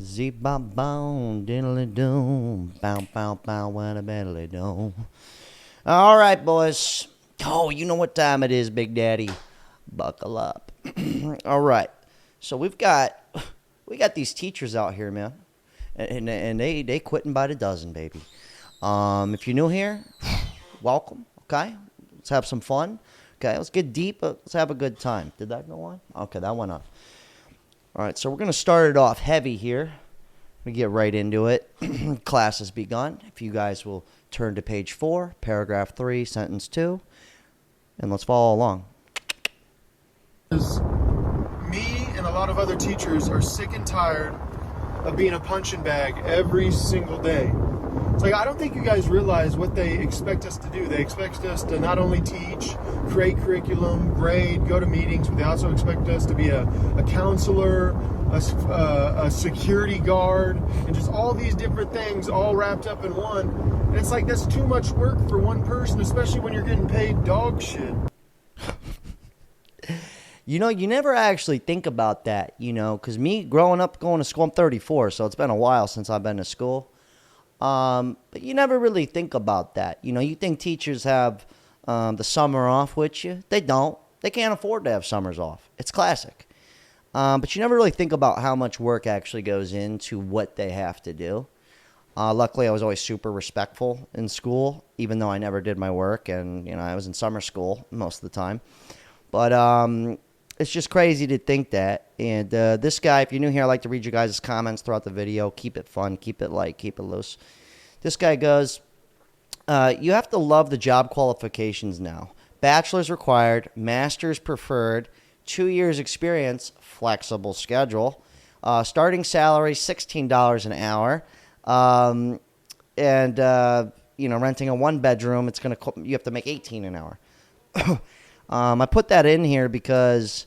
Zee ba bow, diddly doo, bow bow bow, what a bedly doo. All right, boys. Oh, you know what time it is, Big Daddy. Buckle up. All right. So we got these teachers out here, man, and they quitting by the dozen, baby. If you're new here, welcome. Okay, let's have some fun. Okay, let's get deep. Let's have a good time. Did that go on? Okay, that went off. All right, so we're gonna start it off heavy here. We get right into it. Class has begun. If you guys will turn to page 4, paragraph 3, sentence 2, and let's follow along. Me and a lot of other teachers are sick and tired of being a punching bag every single day. It's like, I don't think you guys realize what they expect us to do. They expect us to not only teach, create curriculum, grade, go to meetings, but they also expect us to be a counselor, a security guard, and just all these different things all wrapped up in one. And it's like, that's too much work for one person, especially when you're getting paid dog shit. You know, you never actually think about that, because me growing up going to school, I'm 34, so it's been a while since I've been to school. But you never really think about that. You think teachers have the summer off with you. They don't. They can't afford to have summers off. It's classic. But you never really think about how much work actually goes into what they have to do. Luckily, I was always super respectful in school, even though I never did my work. And, I was in summer school most of the time. But it's just crazy to think that. And this guy, if you're new here, I like to read you guys' comments throughout the video. Keep it fun, keep it light, keep it loose. This guy goes, you have to love the job qualifications now. Bachelor's required, master's preferred, 2 years experience, flexible schedule, starting salary $16 an hour, and renting a one bedroom, you have to make $18 an hour. I put that in here because,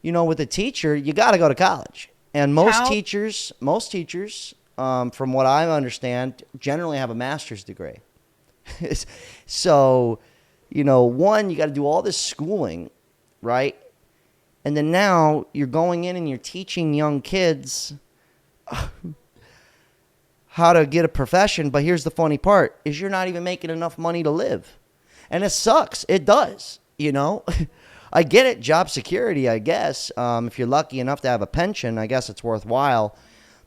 with a teacher, you got to go to college. And most teachers, from what I understand, generally have a master's degree. So, one, you got to do all this schooling, right? And then now you're going in and you're teaching young kids how to get a profession. But here's the funny part, is you're not even making enough money to live. And it sucks. It does. I get it, job security, I guess. If you're lucky enough to have a pension, I guess it's worthwhile.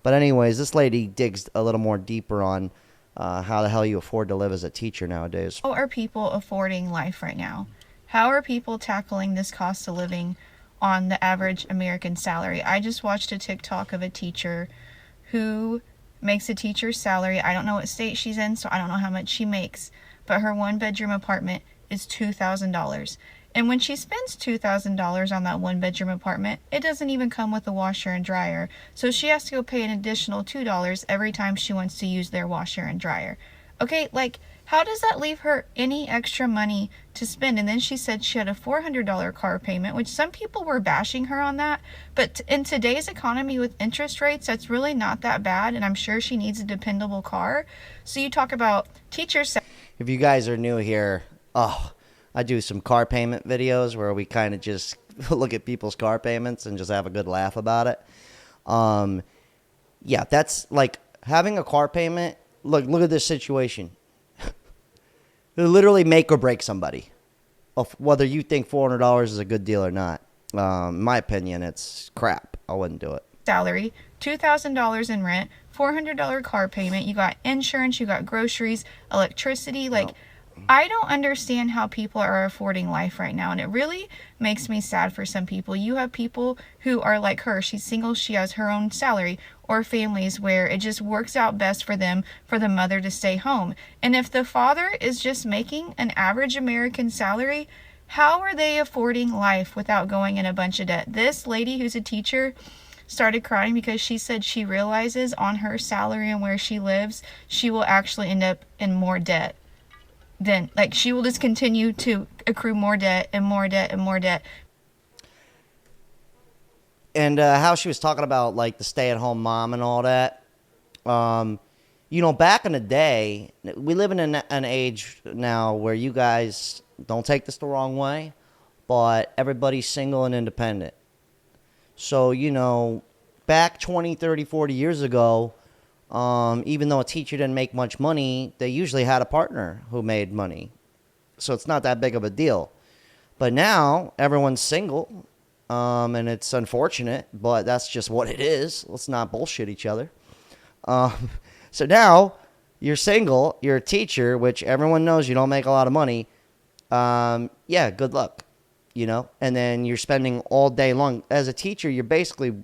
But anyways, this lady digs a little more deeper on how the hell you afford to live as a teacher nowadays. How are people affording life right now? How are people tackling this cost of living on the average American salary? I just watched a TikTok of a teacher who makes a teacher's salary. I don't know what state she's in, so I don't know how much she makes. But her one-bedroom apartment is $2,000. And when she spends $2,000 on that one-bedroom apartment, it doesn't even come with a washer and dryer. So she has to go pay an additional $2 every time she wants to use their washer and dryer. Okay, how does that leave her any extra money to spend? And then she said she had a $400 car payment, which some people were bashing her on that. But in today's economy with interest rates, that's really not that bad. And I'm sure she needs a dependable car. So you talk about teachers. If you guys are new here, I do some car payment videos where we kind of just look at people's car payments and just have a good laugh about it. Yeah, that's like having a car payment. Look at this situation. It'll literally make or break somebody of whether you think $400 is a good deal or not. In my opinion, it's crap. I wouldn't do it. Salary, $2,000 in rent, $400 car payment. You got insurance, you got groceries, electricity. No. I don't understand how people are affording life right now, and it really makes me sad for some people. You have people who are like her. She's single, she has her own salary, or families where it just works out best for them for the mother to stay home. And if the father is just making an average American salary, how are they affording life without going in a bunch of debt? This lady who's a teacher started crying because she said she realizes on her salary and where she lives, she will actually end up in more debt. Then she will just continue to accrue more debt and more debt and more debt. And how she was talking about the stay-at-home mom and all that. Back in the day, we live in an age now where you guys don't take this the wrong way, but everybody's single and independent. So back 20, 30, 40 years ago, even though a teacher didn't make much money, they usually had a partner who made money. So it's not that big of a deal. But now everyone's single, and it's unfortunate, but that's just what it is. Let's not bullshit each other. So now you're single, you're a teacher, which everyone knows you don't make a lot of money. Yeah, good luck, you know? And then you're spending all day long. As a teacher, you're basically,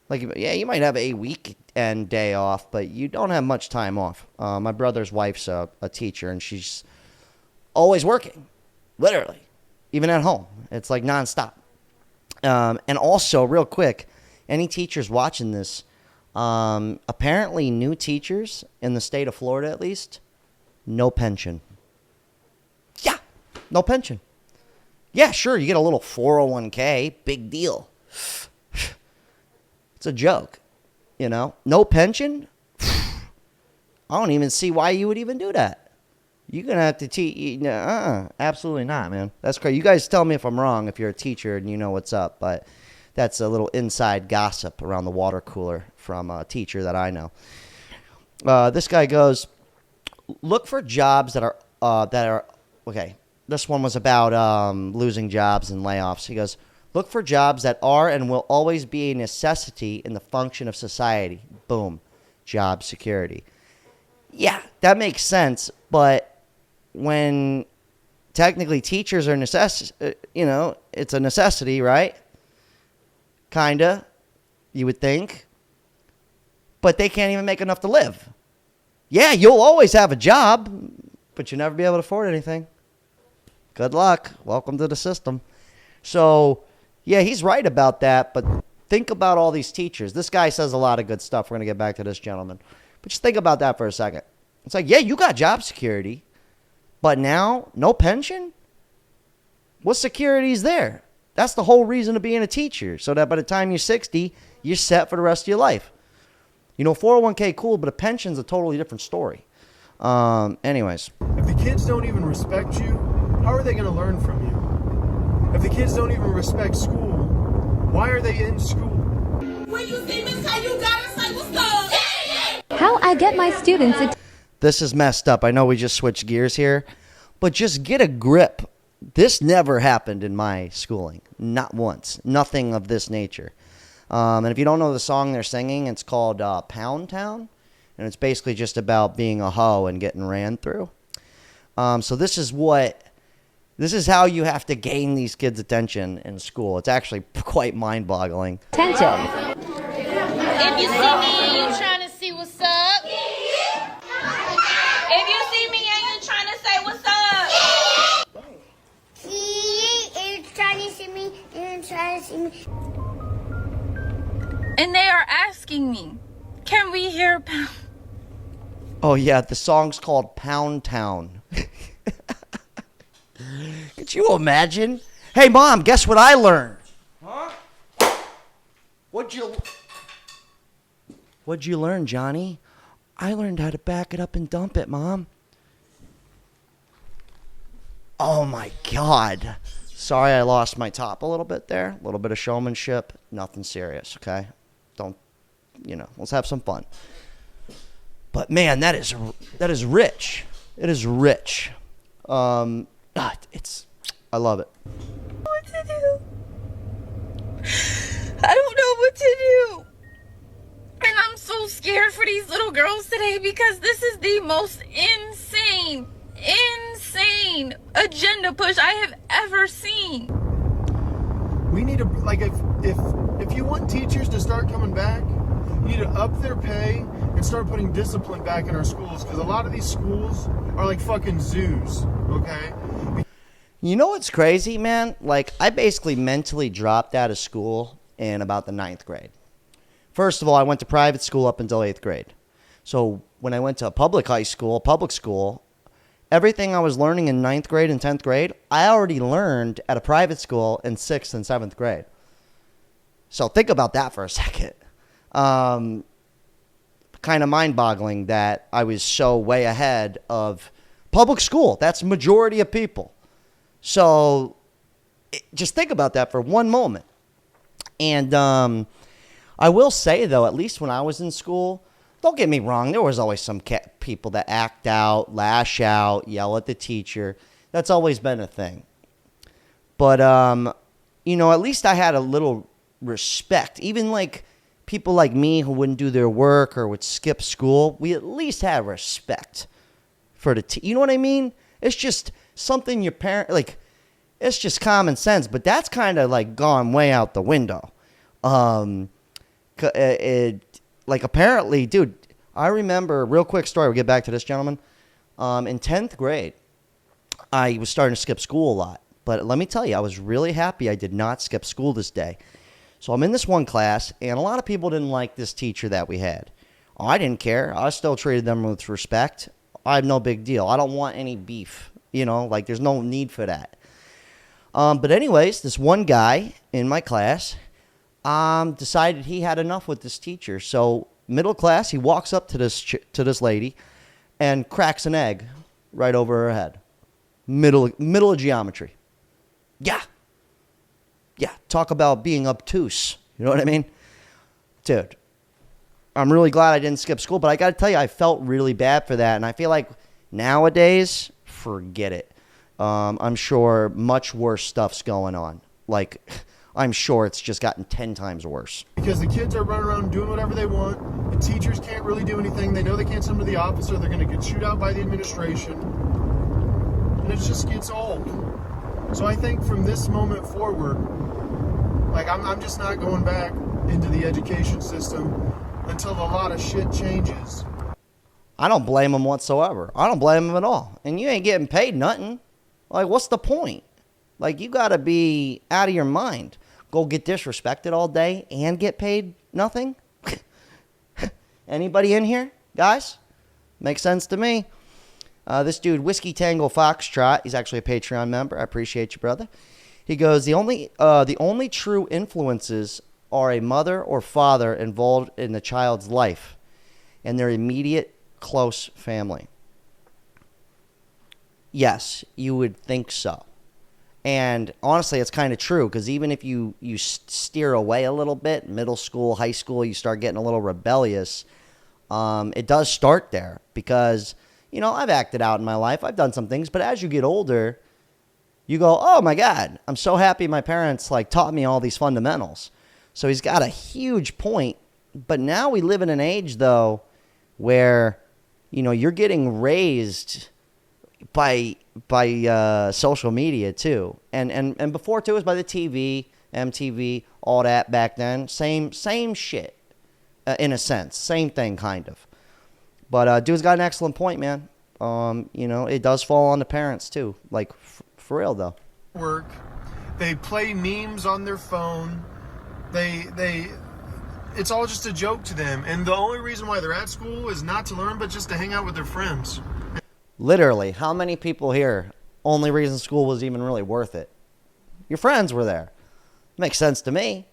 like, yeah, you might have a weekend day off, but you don't have much time off. My brother's wife's a teacher, and she's always working, literally, even at home. It's like nonstop. And also, real quick, any teachers watching this, apparently new teachers in the state of Florida, at least, no pension. Yeah, no pension. Yeah, sure, you get a little 401k, big deal. It's a joke, you know? No pension? I don't even see why you would even do that. You're going to have to teach. Absolutely not, man. That's crazy. You guys tell me if I'm wrong if you're a teacher and you know what's up, but that's a little inside gossip around the water cooler from a teacher that I know. This guy goes, look for jobs that are okay. This one was about losing jobs and layoffs. He goes, look for jobs that are and will always be a necessity in the function of society. Boom. Job security. Yeah, that makes sense. But when technically teachers are it's a necessity, right? Kinda, you would think. But they can't even make enough to live. Yeah, you'll always have a job, but you'll never be able to afford anything. Good luck. Welcome to the system. So, yeah, he's right about that, but think about all these teachers. This guy says a lot of good stuff. We're going to get back to this gentleman. But just think about that for a second. It's like, yeah, you got job security, but now no pension? What security is there? That's the whole reason of being a teacher, so that by the time you're 60, you're set for the rest of your life. You know, 401k, cool, but a pension's a totally different story. Anyways. If the kids don't even respect you, how are they going to learn from you? If the kids don't even respect school, why are they in school? When you see Miss How, you gotta say what's up. How I get my students. This is messed up. I know we just switched gears here, but just get a grip. This never happened in my schooling. Not once. Nothing of this nature. And if you don't know the song they're singing, it's called Pound Town. And it's basically just about being a hoe and getting ran through. So this is how you have to gain these kids' attention in school. It's actually quite mind-boggling. Attention. If you see me and you trying to see what's up. If you see me and you trying to say what's up. It's trying to see me and trying to see me. And they are asking me, can we hear Pound? Oh, yeah, the song's called Pound Town. Could you imagine? Hey, Mom, guess what I learned? Huh? What'd you learn, Johnny? I learned how to back it up and dump it, Mom. Oh, my God. Sorry I lost my top a little bit there. A little bit of showmanship. Nothing serious, okay? Don't, let's have some fun. But, man, that is rich. It is rich. I love it. What to do? I don't know what to do. And I'm so scared for these little girls today because this is the most insane agenda push I have ever seen. We need to, if you want teachers to start coming back, you need to up their pay and start putting discipline back in our schools, because a lot of these schools are like fucking zoos, okay? You know what's crazy, man? Like, I basically mentally dropped out of school in about the 9th grade. First of all, I went to private school up until 8th grade. So when I went to public school, everything I was learning in 9th grade and 10th grade, I already learned at a private school in 6th and 7th grade. So think about that for a second. Kind of mind-boggling that I was so way ahead of public school. That's the majority of people. So just think about that for one moment. And I will say, though, at least when I was in school, don't get me wrong, there was always some people that act out, lash out, yell at the teacher. That's always been a thing. But, you know, at least I had a little respect. Even like people like me who wouldn't do their work or would skip school, we at least had respect for the you know what I mean? It's just something your parent, like, it's just common sense. But that's kind of like gone way out the window. Like apparently, dude, I remember, real quick story, we'll get back to this, gentleman. In 10th grade, I was starting to skip school a lot. But let me tell you, I was really happy I did not skip school this day. So I'm in this one class, and a lot of people didn't like this teacher that we had. I didn't care. I still treated them with respect. I have no big deal. I don't want any beef. You know, like there's no need for that. But anyways, this one guy in my class decided he had enough with this teacher. So middle class, he walks up to this lady and cracks an egg right over her head. Middle of geometry. Yeah. Talk about being obtuse. You know what I mean? Dude, I'm really glad I didn't skip school, but I got to tell you, I felt really bad for that. And I feel like nowadays, forget it. I'm sure much worse stuff's going on. Like, I'm sure it's just gotten 10 times worse. Because the kids are running around doing whatever they want. The teachers can't really do anything. They know they can't send them to the office or they're going to get chewed out by the administration. And it just gets old. So I think from this moment forward, like I'm just not going back into the education system until a lot of shit changes. I don't blame them whatsoever. I don't blame them at all. And you ain't getting paid nothing. Like, what's the point? Like, you got to be out of your mind. Go get disrespected all day and get paid nothing? Anybody in here, guys? Makes sense to me. This dude, Whiskey Tango Foxtrot, he's actually a Patreon member. I appreciate you, brother. He goes, the only true influences are a mother or father involved in the child's life and their immediate close family. Yes, you would think so. And honestly, it's kind of true, because even if you steer away a little bit, middle school, high school, you start getting a little rebellious, it does start there. Because, you know, I've acted out in my life. I've done some things. But as you get older, you go, oh, my God, I'm so happy my parents, like, taught me all these fundamentals. So he's got a huge point. But now we live in an age, though, where, you know, you're getting raised by social media too, and before too, it was by the TV, MTV, all that back then. Same shit, in a sense, same thing kind of. But dude's got an excellent point, man. You know, it does fall on the parents too, like for real though. Work, they play memes on their phone. It's all just a joke to them, and the only reason why they're at school is not to learn, but just to hang out with their friends. Literally, how many people here, only reason school was even really worth it? Your friends were there. Makes sense to me.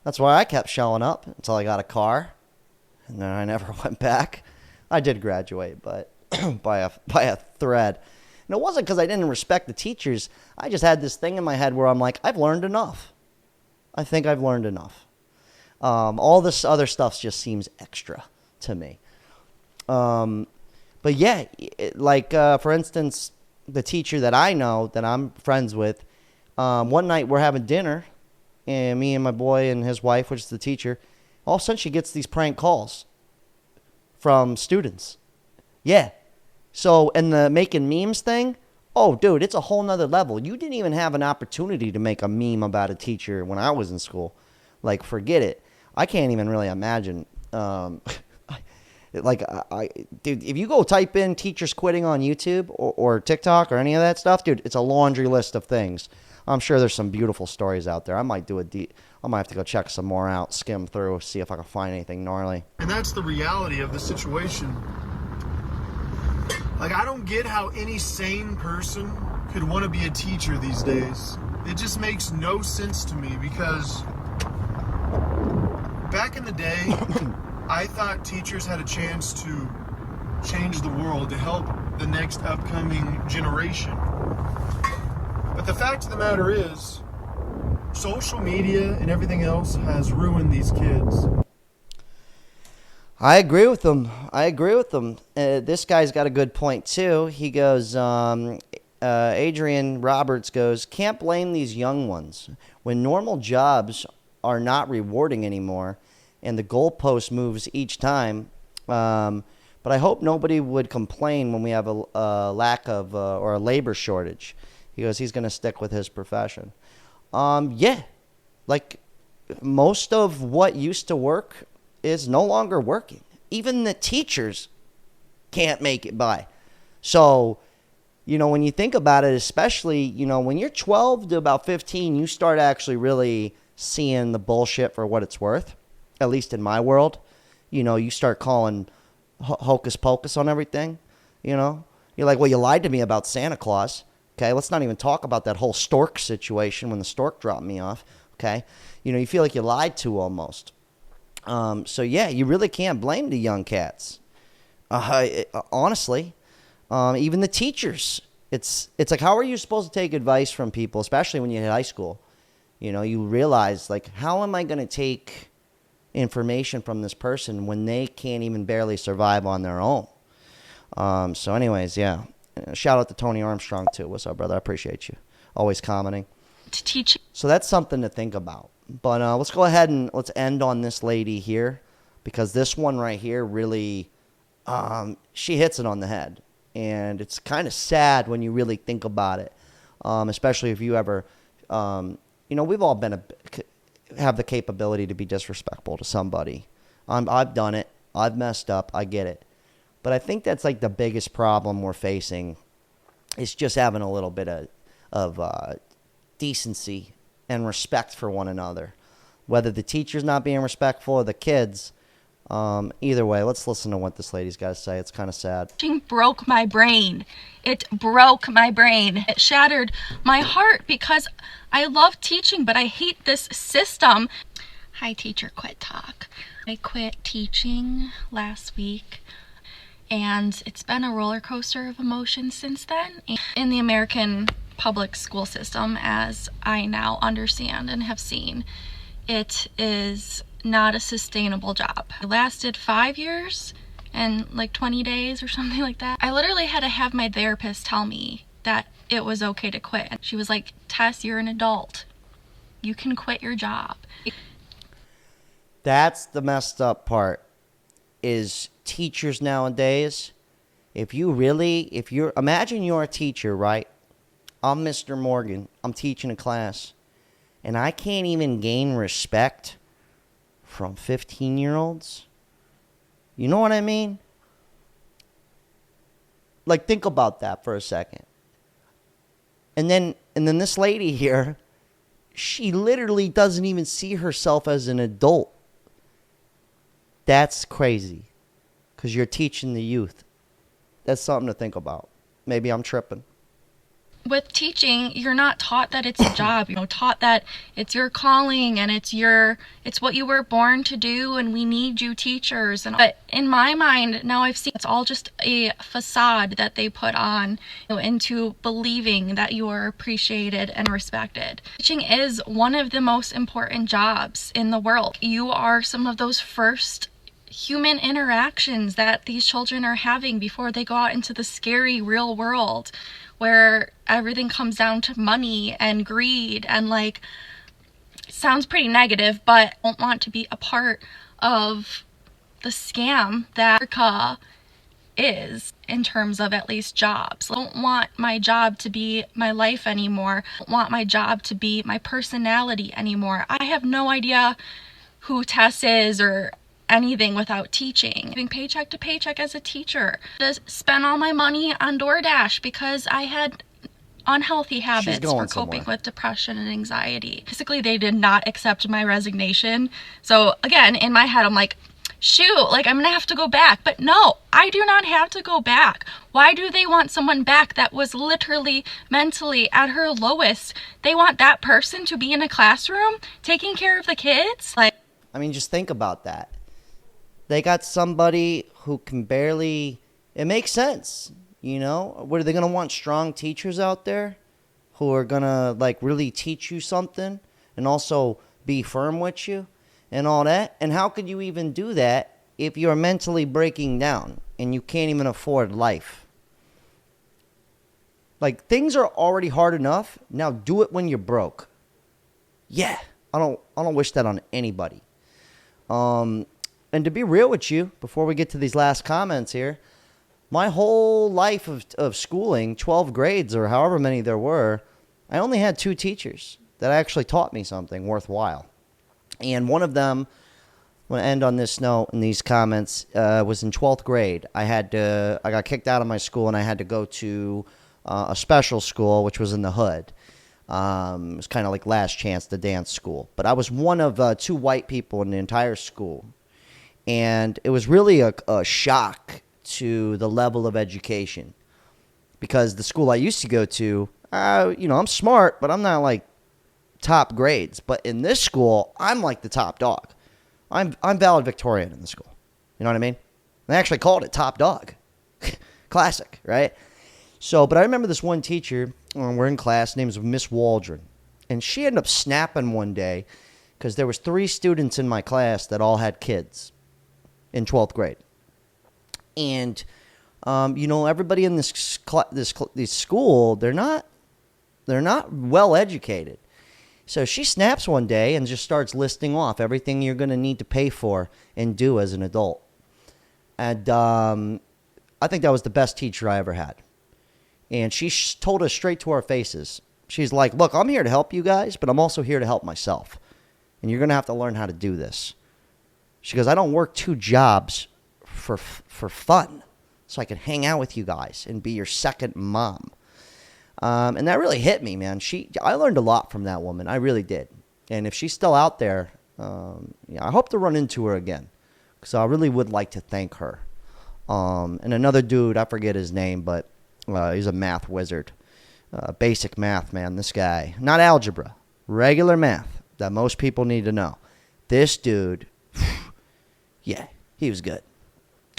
That's why I kept showing up until I got a car. And then I never went back. I did graduate, but by a thread. And it wasn't because I didn't respect the teachers. I just had this thing in my head where I'm like, I've learned enough. I think I've learned enough. All this other stuff just seems extra to me. But yeah, for instance, the teacher that I know, that I'm friends with, one night we're having dinner, and me and my boy and his wife, which is the teacher, all of a sudden she gets these prank calls from students. Yeah. So, and the making memes thing, oh, dude, it's a whole nother level. You didn't even have an opportunity to make a meme about a teacher when I was in school. Like, forget it. I can't even really imagine. Dude, if you go type in teachers quitting on YouTube or TikTok or any of that stuff, dude, it's a laundry list of things. I'm sure there's some beautiful stories out there. I might have to go check some more out, skim through, see if I can find anything gnarly. And that's the reality of the situation. Like, I don't get how any sane person could want to be a teacher these days. It just makes no sense to me, because back in the day, I thought teachers had a chance to change the world, to help the next upcoming generation. But the fact of the matter is, social media and everything else has ruined these kids. I agree with him. This guy's got a good point, too. He goes, Adrian Roberts goes, can't blame these young ones. When normal jobs are not rewarding anymore and the goalpost moves each time, but I hope nobody would complain when we have a lack of or a labor shortage. He goes, he's going to stick with his profession. Yeah, like most of what used to work is no longer working. Even the teachers can't make it by. So, when you think about it, especially, when you're 12 to about 15, you start actually really seeing the bullshit for what it's worth, at least in my world. You start calling hocus pocus on everything, You're like, well, you lied to me about Santa Claus. Okay, let's not even talk about that whole stork situation when the stork dropped me off. Okay, you feel like you lied to almost. So yeah, you really can't blame the young cats. Honestly, even the teachers. It's like, how are you supposed to take advice from people, especially when you hit high school? You realize, like, how am I going to take information from this person when they can't even barely survive on their own? So anyways, yeah. Shout out to Tony Armstrong, too. What's up, brother? I appreciate you. Always commenting. To teach. So that's something to think about. But let's go ahead and let's end on this lady here, because this one right here really, she hits it on the head. And it's kind of sad when you really think about it, especially if you ever, we've all have the capability to be disrespectful to somebody. I've done it. I've messed up. I get it. But I think that's like the biggest problem we're facing is just having a little bit of decency and respect for one another. Whether the teacher's not being respectful or the kids, either way, let's listen to what this lady's got to say. It's kind of sad. Teaching broke my brain. It broke my brain. It shattered my heart because I love teaching, but I hate this system. Hi, teacher, quit talk. I quit teaching last week, and it's been a roller coaster of emotions since then. In the American public school system, as I now understand and have seen, it is not a sustainable job. I lasted 5 years and like 20 days or something like that. I literally had to have my therapist tell me that it was okay to quit. And she was like, Tess, you're an adult. You can quit your job. That's the messed up part, is teachers nowadays. Imagine you're a teacher, right? I'm Mr. Morgan. I'm teaching a class. And I can't even gain respect from 15-year-olds. You know what I mean? Like, think about that for a second. And then this lady here, she literally doesn't even see herself as an adult. That's crazy. Because you're teaching the youth. That's something to think about. Maybe I'm tripping. With teaching, you're not taught that it's a job. You're taught that it's your calling and it's what you were born to do, and we need you teachers. But in my mind, now I've seen it's all just a facade that they put on, into believing that you are appreciated and respected. Teaching is one of the most important jobs in the world. You are some of those first human interactions that these children are having before they go out into the scary real world, where everything comes down to money and greed and, like, sounds pretty negative, but I don't want to be a part of the scam that America is in terms of at least jobs. I don't want my job to be my life anymore. I don't want my job to be my personality anymore. I have no idea who Tess is or anything without teaching. Living paycheck to paycheck as a teacher. To spend all my money on DoorDash because I had unhealthy habits for coping with depression and anxiety. Basically, they did not accept my resignation. So again, in my head, I'm like, shoot, like, I'm gonna have to go back. But no, I do not have to go back. Why do they want someone back that was literally mentally at her lowest? They want that person to be in a classroom taking care of the kids? Like, I mean, just think about that. They got somebody who can barely... It makes sense, What, are they going to want strong teachers out there who are going to, like, really teach you something and also be firm with you and all that? And how could you even do that if you're mentally breaking down and you can't even afford life. Like, things are already hard enough. Now do it when you're broke. Yeah, I don't wish that on anybody. And to be real with you, before we get to these last comments here, my whole life of schooling, 12 grades or however many there were, I only had 2 teachers that actually taught me something worthwhile. And one of them, I'm going to end on this note in these comments, was in 12th grade. I got kicked out of my school and I had to go to a special school, which was in the hood. It was kind of like last chance, the dance school. But I was one of 2 white people in the entire school. And it was really a shock to the level of education. Because the school I used to go to, I'm smart, but I'm not like top grades. But in this school, I'm like the top dog. I'm valedictorian in the school. You know what I mean? They actually called it top dog. Classic, right? So, but I remember this one teacher, we're in class, name was Miss Waldron. And she ended up snapping one day because there was 3 students in my class that all had kids in 12th grade. And, everybody in this school, they're not well educated. So she snaps one day and just starts listing off everything you're going to need to pay for and do as an adult. And I think that was the best teacher I ever had. And she told us straight to our faces. She's like, look, I'm here to help you guys, but I'm also here to help myself. And you're going to have to learn how to do this. She goes, I don't work 2 jobs for fun so I can hang out with you guys and be your second mom. And that really hit me, man. I learned a lot from that woman. I really did. And if she's still out there, I hope to run into her again because I really would like to thank her. And another dude, I forget his name, but he's a math wizard. Basic math, man, this guy. Not algebra, regular math that most people need to know. This dude, yeah, he was good.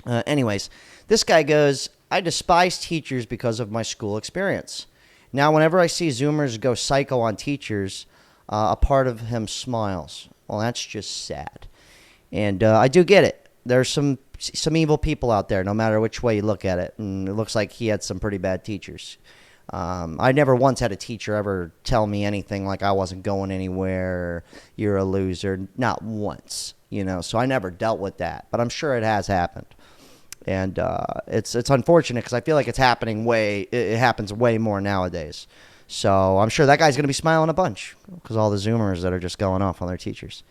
Anyways, this guy goes, I despise teachers because of my school experience. Now, whenever I see Zoomers go psycho on teachers, a part of him smiles. Well, that's just sad. And I do get it. There's some evil people out there, no matter which way you look at it. And it looks like he had some pretty bad teachers. I never once had a teacher ever tell me anything like I wasn't going anywhere, you're a loser. Not once, So I never dealt with that. But I'm sure it has happened. And it's unfortunate because I feel like it happens way more nowadays. So I'm sure that guy's going to be smiling a bunch because all the Zoomers that are just going off on their teachers.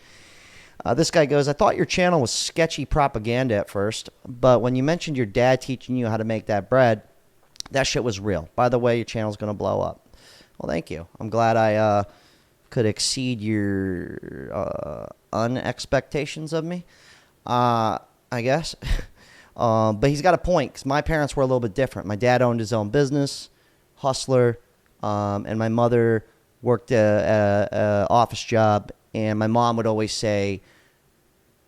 This guy goes, I thought your channel was sketchy propaganda at first, but when you mentioned your dad teaching you how to make that bread, that shit was real. By the way, your channel's going to blow up. Well, thank you. I'm glad I could exceed your unexpectations of me, I guess. But he's got a point because my parents were a little bit different. My dad owned his own business, hustler, and my mother worked a office job. And my mom would always say,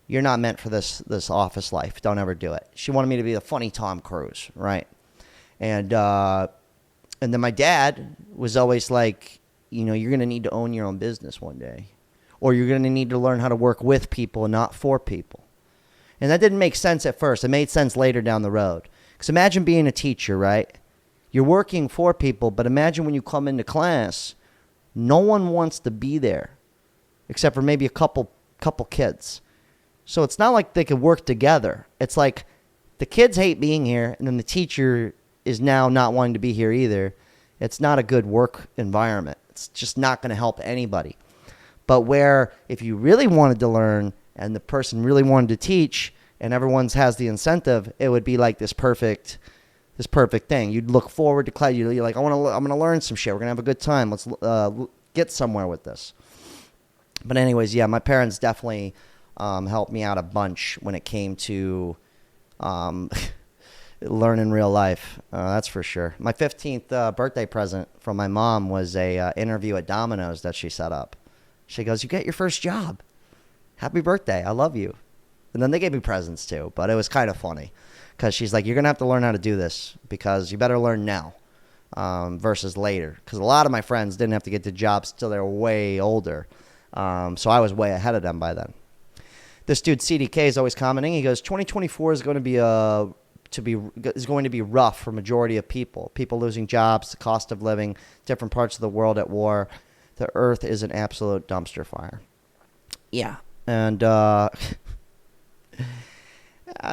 you're not meant for this office life. Don't ever do it. She wanted me to be the funny Tom Cruise, right? And then my dad was always like, you're going to need to own your own business one day. Or you're going to need to learn how to work with people and not for people. And that didn't make sense at first. It made sense later down the road. Because imagine being a teacher, right? You're working for people, but imagine when you come into class, no one wants to be there. Except for maybe a couple kids. So it's not like they could work together. It's like the kids hate being here, and then the teacher is now not wanting to be here either. It's not a good work environment. It's just not going to help anybody. But where if you really wanted to learn and the person really wanted to teach and everyone has the incentive, it would be like this perfect thing. You'd look forward to class. You're like, I'm going to learn some shit. We're going to have a good time. Let's get somewhere with this. But anyways, yeah, my parents definitely helped me out a bunch when it came to learning real life. That's for sure. My 15th birthday present from my mom was a interview at Domino's that she set up. She goes, you get your first job. Happy birthday. I love you. And then they gave me presents too. But it was kind of funny because she's like, you're going to have to learn how to do this because you better learn now versus later. Because a lot of my friends didn't have to get to jobs till they were way older. So I was way ahead of them by then. this dude CDK is always commenting. He goes, 2024 is going to be rough for majority of people. People losing jobs, the cost of living, different parts of the world at war. The earth is an absolute dumpster fire. Yeah. And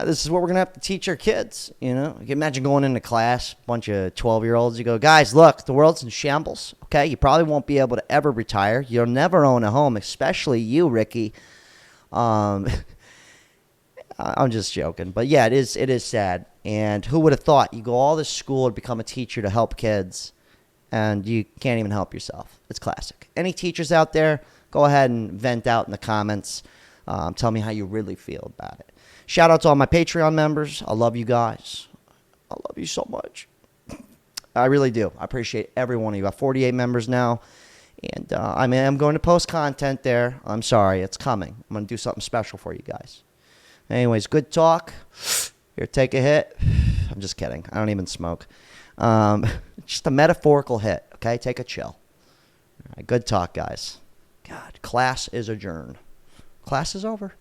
this is what we're going to have to teach our kids, you know. You can imagine going into class, bunch of 12-year-olds. You go, guys, look, the world's in shambles, okay? You probably won't be able to ever retire. You'll never own a home, especially you, Ricky. I'm just joking. But, yeah, it is sad. And who would have thought you go all this school to become a teacher to help kids, and you can't even help yourself. It's classic. Any teachers out there, go ahead and vent out in the comments. Tell me how you really feel about it. Shout out to all my Patreon members. I love you guys. I love you so much. I really do. I appreciate every one of you. I have 48 members now. And I'm going to post content there. I'm sorry. It's coming. I'm going to do something special for you guys. Anyways, good talk. Here, take a hit. I'm just kidding. I don't even smoke. Just a metaphorical hit. Okay? Take a chill. All right, good talk, guys. God, class is adjourned. Class is over.